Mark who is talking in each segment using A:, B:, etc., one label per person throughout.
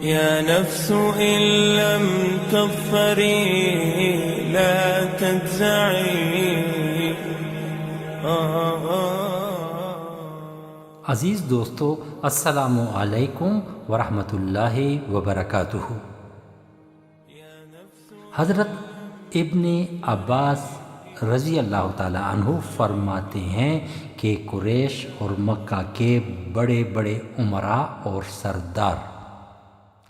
A: يا نفس إن لم تظفري لا تجزعي.
B: عزیز دوستو، السلام علیکم ورحمۃ اللہ وبرکاتہ۔ حضرت ابن عباس رضی اللہ تعالی عنہ فرماتے ہیں کہ قریش اور مکہ کے بڑے بڑے امراء اور سردار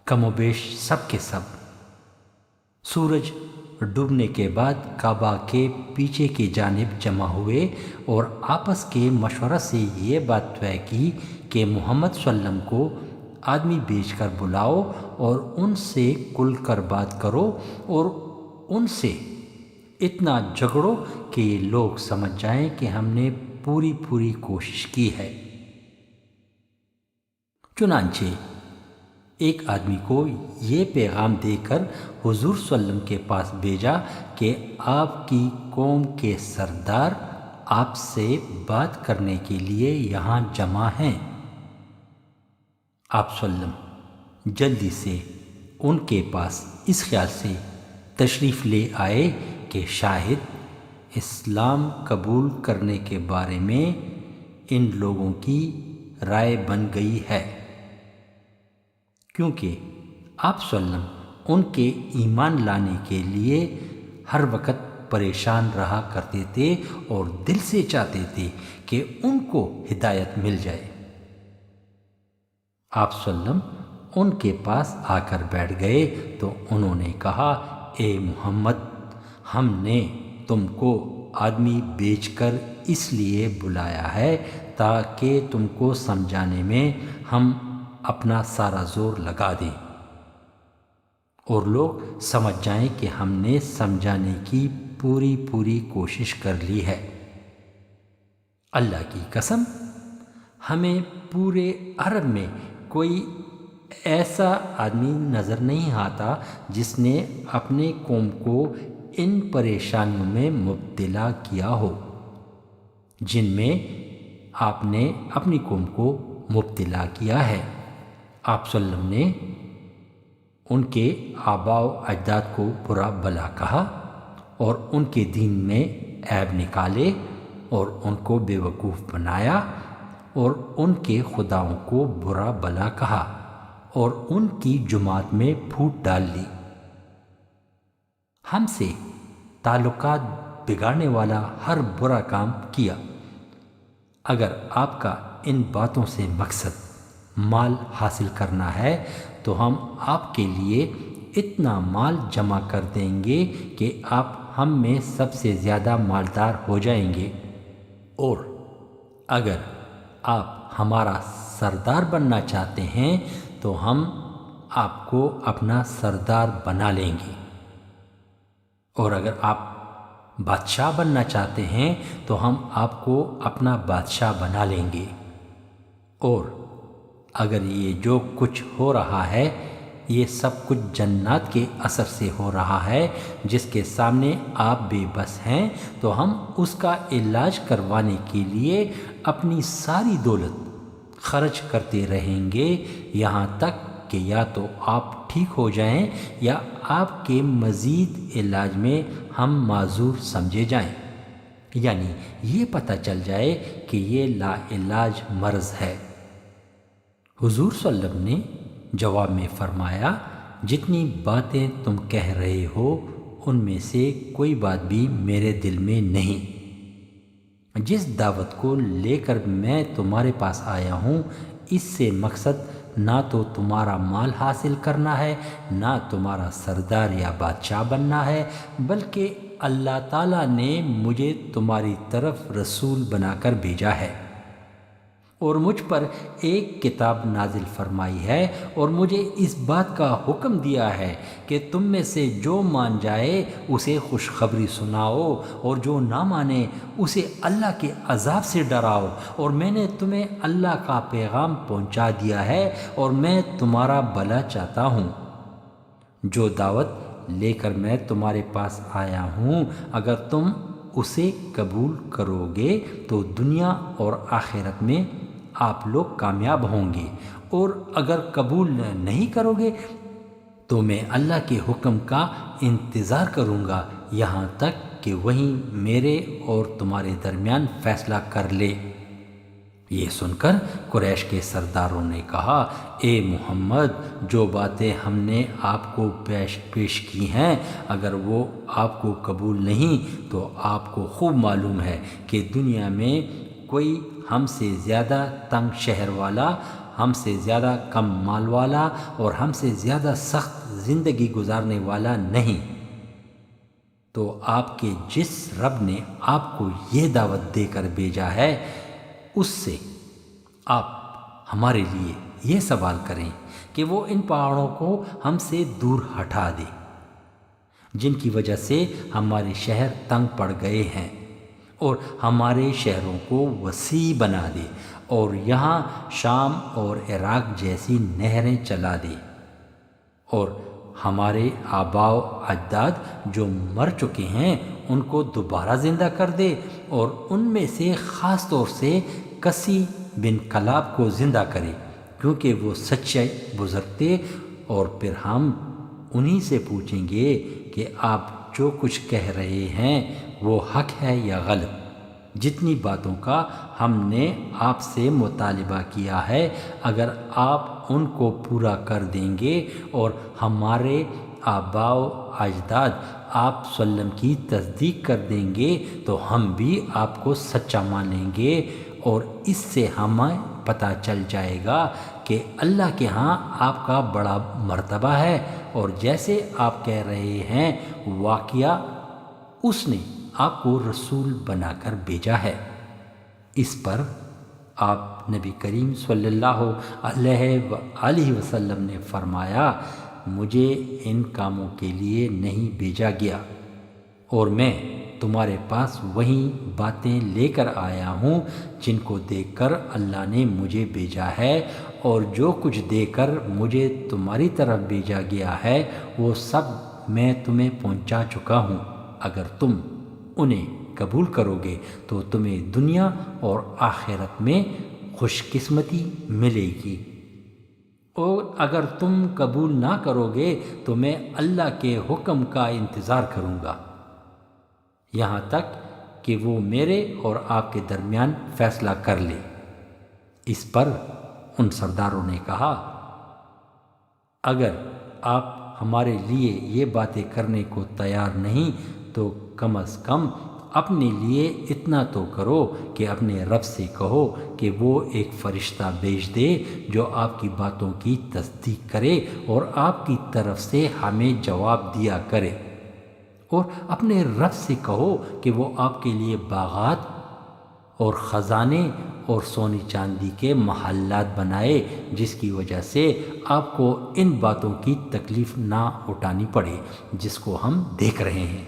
B: کم و بیش سب کے سب سورج ڈوبنے کے بعد کعبہ کے پیچھے کی جانب جمع ہوئے اور آپس کے مشورہ سے یہ بات طے کی کہ محمد صلی اللہ علیہ وسلم کو آدمی بھیج کر بلاؤ اور ان سے کھل کر بات کرو اور ان سے اتنا جھگڑو کہ یہ لوگ سمجھ جائیں کہ ہم نے پوری کوشش کی ہے۔ چنانچہ ایک آدمی کو یہ پیغام دے کر حضور صلی اللہ علیہ وسلم کے پاس بھیجا کہ آپ کی قوم کے سردار آپ سے بات کرنے کے لیے یہاں جمع ہیں۔ آپ صلی اللہ علیہ وسلم جلدی سے ان کے پاس اس خیال سے تشریف لے آئے کہ شاید اسلام قبول کرنے کے بارے میں ان لوگوں کی رائے بن گئی ہے، کیونکہ آپ صلی اللہ علیہ وسلم ان کے ایمان لانے کے لیے ہر وقت پریشان رہا کرتے تھے اور دل سے چاہتے تھے کہ ان کو ہدایت مل جائے۔ آپ صلی اللہ علیہ وسلم ان کے پاس آ کر بیٹھ گئے تو انہوں نے کہا، اے محمد، ہم نے تم کو آدمی بھیج کر اس لیے بلایا ہے تاکہ تم کو سمجھانے میں ہم اپنا سارا زور لگا دیں اور لوگ سمجھ جائیں کہ ہم نے سمجھانے کی پوری کوشش کر لی ہے۔ اللہ کی قسم، ہمیں پورے عرب میں کوئی ایسا آدمی نظر نہیں آتا جس نے اپنے قوم کو ان پریشانیوں میں مبتلا کیا ہو جن میں آپ نے اپنی قوم کو مبتلا کیا ہے۔ آپ صلی اللہ علیہ وسلم نے ان کے آباء و اجداد کو برا بلا کہا اور ان کے دین میں عیب نکالے اور ان کو بے وقوف بنایا اور ان کے خداؤں کو برا بلا کہا اور ان کی جماعت میں پھوٹ ڈال لی۔ ہم سے تعلقات بگاڑنے والا ہر برا کام کیا۔ اگر آپ کا ان باتوں سے مقصد مال حاصل کرنا ہے تو ہم آپ کے لیے اتنا مال جمع کر دیں گے کہ آپ ہم میں سب سے زیادہ مالدار ہو جائیں گے، اور اگر آپ ہمارا سردار بننا چاہتے ہیں تو ہم آپ کو اپنا سردار بنا لیں گے، اور اگر آپ بادشاہ بننا چاہتے ہیں تو ہم آپ کو اپنا بادشاہ بنا لیں گے، اور اگر یہ جو کچھ ہو رہا ہے یہ سب کچھ جنات کے اثر سے ہو رہا ہے جس کے سامنے آپ بے بس ہیں، تو ہم اس کا علاج کروانے کے لیے اپنی ساری دولت خرچ کرتے رہیں گے یہاں تک کہ یا تو آپ ٹھیک ہو جائیں یا آپ کے مزید علاج میں ہم معذور سمجھے جائیں، یعنی یہ پتہ چل جائے کہ یہ لا علاج مرض ہے۔ حضور صلی اللہ علیہ وسلم نے جواب میں فرمایا، جتنی باتیں تم کہہ رہے ہو ان میں سے کوئی بات بھی میرے دل میں نہیں۔ جس دعوت کو لے کر میں تمہارے پاس آیا ہوں اس سے مقصد نہ تو تمہارا مال حاصل کرنا ہے، نہ تمہارا سردار یا بادشاہ بننا ہے، بلکہ اللہ تعالیٰ نے مجھے تمہاری طرف رسول بنا کر بھیجا ہے اور مجھ پر ایک کتاب نازل فرمائی ہے اور مجھے اس بات کا حکم دیا ہے کہ تم میں سے جو مان جائے اسے خوشخبری سناؤ اور جو نہ مانے اسے اللہ کے عذاب سے ڈراؤ، اور میں نے تمہیں اللہ کا پیغام پہنچا دیا ہے اور میں تمہارا بھلا چاہتا ہوں۔ جو دعوت لے کر میں تمہارے پاس آیا ہوں اگر تم اسے قبول کرو گے تو دنیا اور آخرت میں آپ لوگ کامیاب ہوں گے، اور اگر قبول نہیں کرو گے تو میں اللہ کے حکم کا انتظار کروں گا یہاں تک کہ وہی میرے اور تمہارے درمیان فیصلہ کر لے۔ یہ سن کر قریش کے سرداروں نے کہا، اے محمد، جو باتیں ہم نے آپ کو پیش کی ہیں اگر وہ آپ کو قبول نہیں تو آپ کو خوب معلوم ہے کہ دنیا میں کوئی ہم سے زیادہ تنگ شہر والا، ہم سے زیادہ کم مال والا اور ہم سے زیادہ سخت زندگی گزارنے والا نہیں۔ تو آپ کے جس رب نے آپ کو یہ دعوت دے کر بھیجا ہے اس سے آپ ہمارے لیے یہ سوال کریں کہ وہ ان پہاڑوں کو ہم سے دور ہٹا دے جن کی وجہ سے ہمارے شہر تنگ پڑ گئے ہیں، اور ہمارے شہروں کو وسیع بنا دے اور یہاں شام اور عراق جیسی نہریں چلا دے، اور ہمارے آباء و اجداد جو مر چکے ہیں ان کو دوبارہ زندہ کر دے، اور ان میں سے خاص طور سے کسی بن کلاب کو زندہ کرے کیونکہ وہ سچے بزرگ تھے، اور پھر ہم انہی سے پوچھیں گے کہ آپ جو کچھ کہہ رہے ہیں وہ حق ہے یا غلط۔ جتنی باتوں کا ہم نے آپ سے مطالبہ کیا ہے اگر آپ ان کو پورا کر دیں گے اور ہمارے آباء و اجداد آپ صلی اللہ علیہ وسلم کی تصدیق کر دیں گے تو ہم بھی آپ کو سچا مانیں گے، اور اس سے ہمیں پتہ چل جائے گا کہ اللہ کے ہاں آپ کا بڑا مرتبہ ہے، اور جیسے آپ کہہ رہے ہیں واقعہ اس نے آپ کو رسول بنا کر بھیجا ہے۔ اس پر آپ نبی کریم صلی اللہ علیہ وآلہ وسلم نے فرمایا، مجھے ان کاموں کے لیے نہیں بھیجا گیا، اور میں تمہارے پاس وہی باتیں لے کر آیا ہوں جن کو دیکھ کر اللہ نے مجھے بھیجا ہے، اور جو کچھ دے کر مجھے تمہاری طرف بھیجا گیا ہے وہ سب میں تمہیں پہنچا چکا ہوں۔ اگر تم انہیں قبول کرو گے تو تمہیں دنیا اور آخرت میں خوش قسمتی ملے گی، اور اگر تم قبول نہ کرو گے تو میں اللہ کے حکم کا انتظار کروں گا یہاں تک کہ وہ میرے اور آپ کے درمیان فیصلہ کر لے۔ اس پر ان سرداروں نے کہا، اگر آپ ہمارے لیے یہ باتیں کرنے کو تیار نہیں تو کم از کم اپنے لیے اتنا تو کرو کہ اپنے رب سے کہو کہ وہ ایک فرشتہ بھیج دے جو آپ کی باتوں کی تصدیق کرے اور آپ کی طرف سے ہمیں جواب دیا کرے، اور اپنے رب سے کہو کہ وہ آپ کے لیے باغات اور خزانے اور سونے چاندی کے محلات بنائے جس کی وجہ سے آپ کو ان باتوں کی تکلیف نہ اٹھانی پڑے جس کو ہم دیکھ رہے ہیں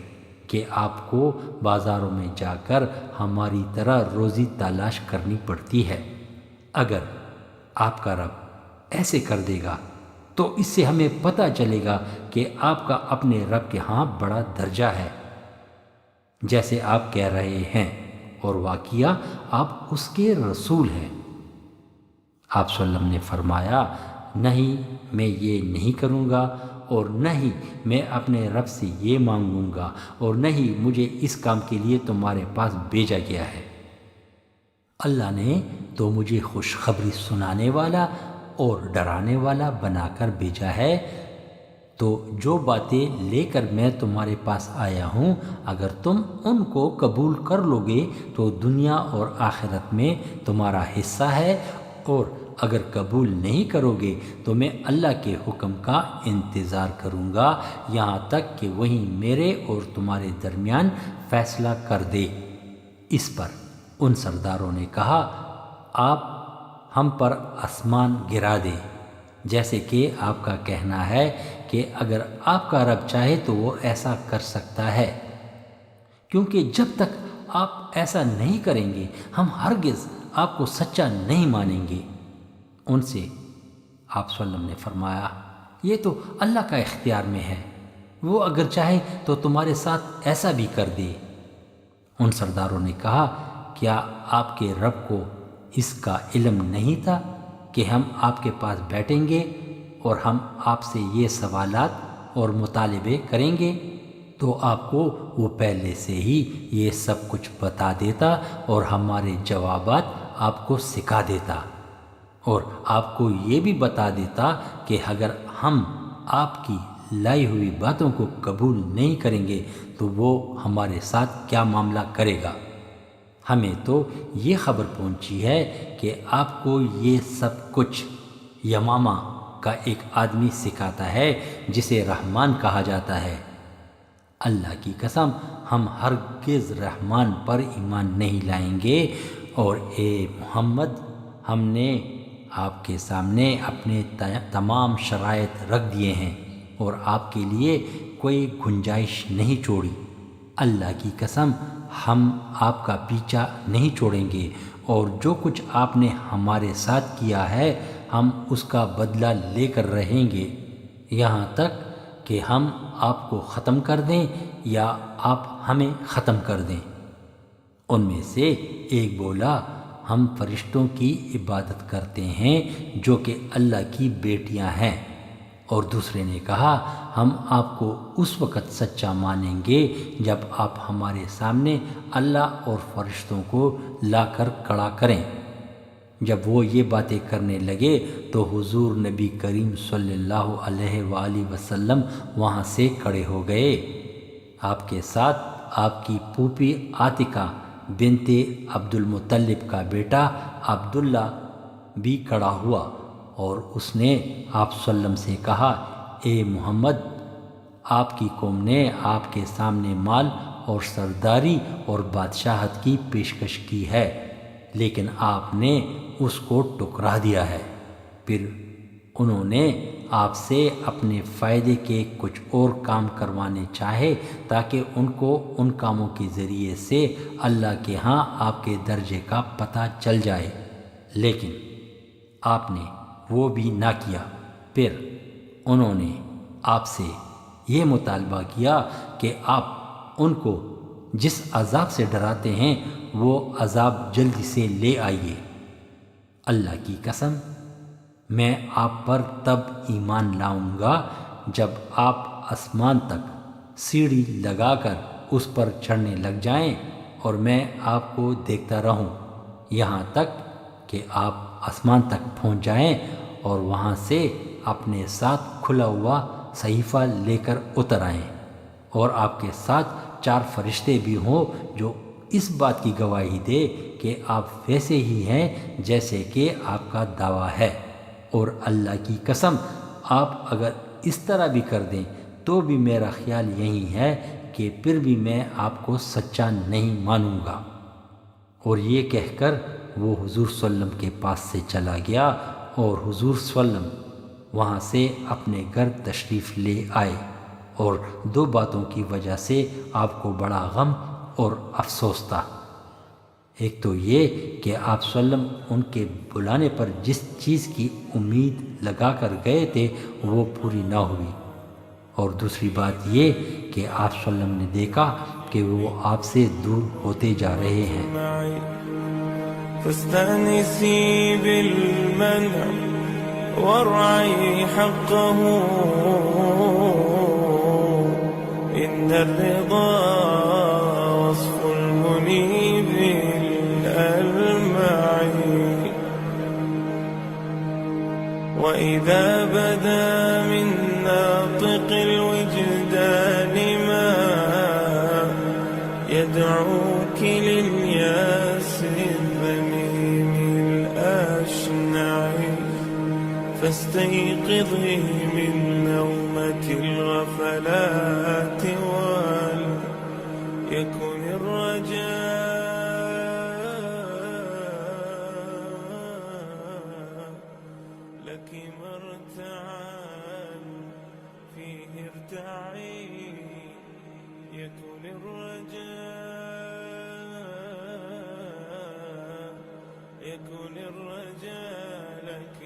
B: کہ آپ کو بازاروں میں جا کر ہماری طرح روزی تلاش کرنی پڑتی ہے۔ اگر آپ کا رب ایسے کر دے گا تو اس سے ہمیں پتہ چلے گا کہ آپ کا اپنے رب کے ہاں بڑا درجہ ہے جیسے آپ کہہ رہے ہیں، اور واقعہ آپ اس کے رسول ہیں۔ آپ صلی اللہ علیہ وسلم نے فرمایا، نہیں میں یہ نہیں کروں گا، اور نہ ہی میں اپنے رب سے یہ مانگوں گا، اور نہ ہی مجھے اس کام کے لیے تمہارے پاس بھیجا گیا ہے۔ اللہ نے تو مجھے خوشخبری سنانے والا اور ڈرانے والا بنا کر بھیجا ہے، تو جو باتیں لے کر میں تمہارے پاس آیا ہوں اگر تم ان کو قبول کر لو گے تو دنیا اور آخرت میں تمہارا حصہ ہے، اور اگر قبول نہیں کرو گے تو میں اللہ کے حکم کا انتظار کروں گا یہاں تک کہ وہی میرے اور تمہارے درمیان فیصلہ کر دے۔ اس پر ان سرداروں نے کہا، آپ ہم پر آسمان گرا دیں، جیسے کہ آپ کا کہنا ہے کہ اگر آپ کا رب چاہے تو وہ ایسا کر سکتا ہے، کیونکہ جب تک آپ ایسا نہیں کریں گے ہم ہرگز آپ کو سچا نہیں مانیں گے۔ ان سے آپ صلی اللہ علیہ وسلم نے فرمایا، یہ تو اللہ کا اختیار میں ہے، وہ اگر چاہے تو تمہارے ساتھ ایسا بھی کر دے۔ ان سرداروں نے کہا، کیا آپ کے رب کو اس کا علم نہیں تھا کہ ہم آپ کے پاس بیٹھیں گے اور ہم آپ سے یہ سوالات اور مطالبے کریں گے تو آپ کو وہ پہلے سے ہی یہ سب کچھ بتا دیتا اور ہمارے جوابات آپ کو سکھا دیتا، اور آپ کو یہ بھی بتا دیتا کہ اگر ہم آپ کی لائی ہوئی باتوں کو قبول نہیں کریں گے تو وہ ہمارے ساتھ کیا معاملہ کرے گا۔ ہمیں تو یہ خبر پہنچی ہے کہ آپ کو یہ سب کچھ یمامہ کا ایک آدمی سکھاتا ہے جسے رحمان کہا جاتا ہے۔ اللہ کی قسم ہم ہرگز رحمان پر ایمان نہیں لائیں گے، اور اے محمد ہم نے آپ کے سامنے اپنے تمام شرائط رکھ دیے ہیں اور آپ کے لیے کوئی گنجائش نہیں چھوڑی۔ اللہ کی قسم ہم آپ کا پیچھا نہیں چھوڑیں گے، اور جو کچھ آپ نے ہمارے ساتھ کیا ہے ہم اس کا بدلہ لے کر رہیں گے، یہاں تک کہ ہم آپ کو ختم کر دیں یا آپ ہمیں ختم کر دیں۔ ان میں سے ایک بولا، ہم فرشتوں کی عبادت کرتے ہیں جو کہ اللہ کی بیٹیاں ہیں، اور دوسرے نے کہا، ہم آپ کو اس وقت سچا مانیں گے جب آپ ہمارے سامنے اللہ اور فرشتوں کو لا کر کھڑا کریں۔ جب وہ یہ باتیں کرنے لگے تو حضور نبی کریم صلی اللہ علیہ وآلہ وسلم وہاں سے کھڑے ہو گئے۔ آپ کے ساتھ آپ کی پھوپھی عاتکہ بنت عبد المطلب کا بیٹا عبداللہ بھی کھڑا ہوا، اور اس نے آپ صلی اللہ علیہ وسلم سے کہا، اے محمد، آپ کی قوم نے آپ کے سامنے مال اور سرداری اور بادشاہت کی پیشکش کی ہے، لیکن آپ نے اس کو ٹکرا دیا ہے۔ پھر انہوں نے آپ سے اپنے فائدے کے کچھ اور کام کروانے چاہے تاکہ ان کو ان کاموں کے ذریعے سے اللہ کے ہاں آپ کے درجے کا پتہ چل جائے، لیکن آپ نے وہ بھی نہ کیا۔ پھر انہوں نے آپ سے یہ مطالبہ کیا کہ آپ ان کو جس عذاب سے ڈراتے ہیں وہ عذاب جلدی سے لے آئیے۔ اللہ کی قسم میں آپ پر تب ایمان لاؤں گا جب آپ آسمان تک سیڑھی لگا کر اس پر چڑھنے لگ جائیں اور میں آپ کو دیکھتا رہوں یہاں تک کہ آپ آسمان تک پہنچ جائیں اور وہاں سے اپنے ساتھ کھلا ہوا صحیفہ لے کر اتر آئیں، اور آپ کے ساتھ 4 فرشتے بھی ہوں جو اس بات کی گواہی دے کہ آپ ویسے ہی ہیں جیسے کہ آپ کا دعویٰ ہے، اور اللہ کی قسم آپ اگر اس طرح بھی کر دیں تو بھی میرا خیال یہی ہے کہ پھر بھی میں آپ کو سچا نہیں مانوں گا۔ اور یہ کہہ کر وہ حضور صلی اللہ علیہ وسلم کے پاس سے چلا گیا، اور حضور صلی اللہ علیہ وسلم وہاں سے اپنے گھر تشریف لے آئے، اور 2 باتوں کی وجہ سے آپ کو بڑا غم اور افسوس تھا۔ ایک تو یہ کہ آپ صلی اللہ علیہ وسلم ان کے بلانے پر جس چیز کی امید لگا کر گئے تھے وہ پوری نہ ہوئی، اور دوسری بات یہ کہ آپ صلی اللہ علیہ وسلم نے دیکھا کہ وہ آپ سے دور ہوتے جا رہے ہیں۔
A: فاستأنسي بالمنع وارعي حقه إن الرضا وصف المنيب الألمع وإذا بدا من ناطق الوجدان ما يدعوك للياس الذميم الأشنع فاستيقظي من نومة الغفلات وليكن الرجاء لك مرتعا فيه ارتعي يكن الرجاء لك